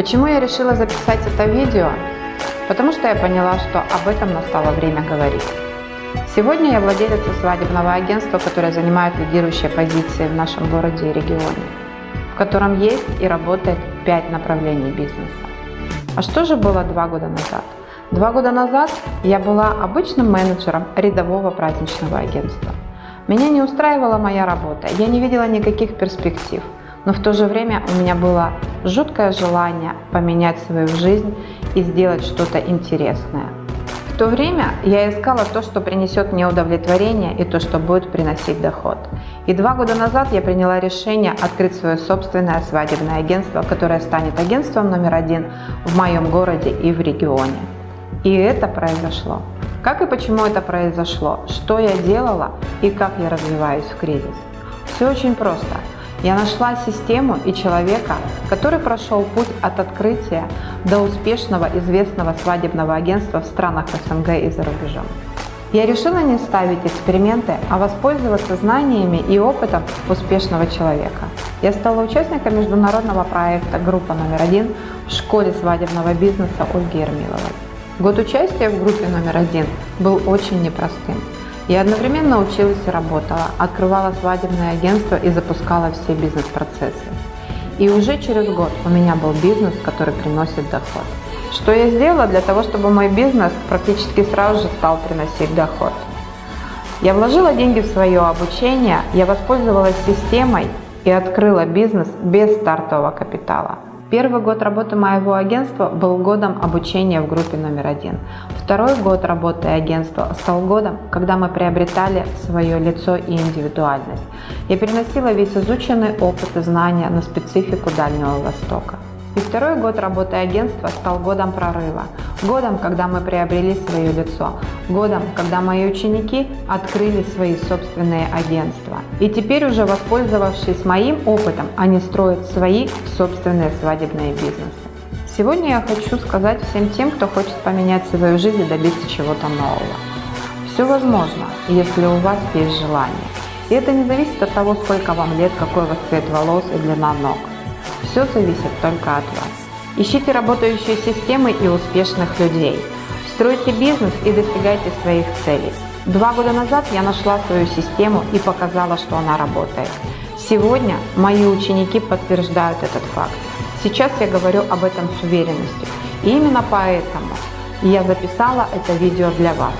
Почему я решила записать это видео? Потому что я поняла, что об этом настало время говорить. Сегодня я владелица свадебного агентства, которое занимает лидирующие позиции в нашем городе и регионе, в котором есть и работает 5 направлений бизнеса. А что же было 2 года назад? 2 года назад я была обычным менеджером рядового праздничного агентства. Меня не устраивала моя работа, я не видела никаких перспектив, но в то же время у меня было жуткое желание поменять свою жизнь и сделать что-то интересное. В то время я искала то, что принесет мне удовлетворение и то, что будет приносить доход. И 2 года назад я приняла решение открыть свое собственное свадебное агентство, которое станет агентством номер 1 в моем городе и в регионе. И это произошло. Как и почему это произошло, что я делала и как я развиваюсь в кризис? Все очень просто. Я нашла систему и человека, который прошел путь от открытия до успешного известного свадебного агентства в странах СНГ и за рубежом. Я решила не ставить эксперименты, а воспользоваться знаниями и опытом успешного человека. Я стала участником международного проекта «Группа номер 1» в школе свадебного бизнеса Ольги Ермиловой. Год участия в группе номер 1 был очень непростым. Я одновременно училась и работала, открывала свадебное агентство и запускала все бизнес-процессы. И уже через год у меня был бизнес, который приносит доход. Что я сделала для того, чтобы мой бизнес практически сразу же стал приносить доход? Я вложила деньги в свое обучение, я воспользовалась системой и открыла бизнес без стартового капитала. Первый год работы моего агентства был годом обучения в группе номер 1. Второй год работы агентства стал годом, когда мы приобретали свое лицо и индивидуальность. Я переносила весь изученный опыт и знания на специфику Дальнего Востока. И второй год работы агентства стал годом прорыва, годом, когда мы приобрели свое лицо, годом, когда мои ученики открыли свои собственные агентства. И теперь уже воспользовавшись моим опытом, они строят свои собственные свадебные бизнесы. Сегодня я хочу сказать всем тем, кто хочет поменять свою жизнь и добиться чего-то нового. Все возможно, если у вас есть желание. И это не зависит от того, сколько вам лет, какой у вас цвет волос и длина ног. Все зависит только от вас. Ищите работающие системы и успешных людей. Стройте бизнес и достигайте своих целей. 2 года назад я нашла свою систему и показала, что она работает. Сегодня мои ученики подтверждают этот факт. Сейчас я говорю об этом с уверенностью. И именно поэтому я записала это видео для вас.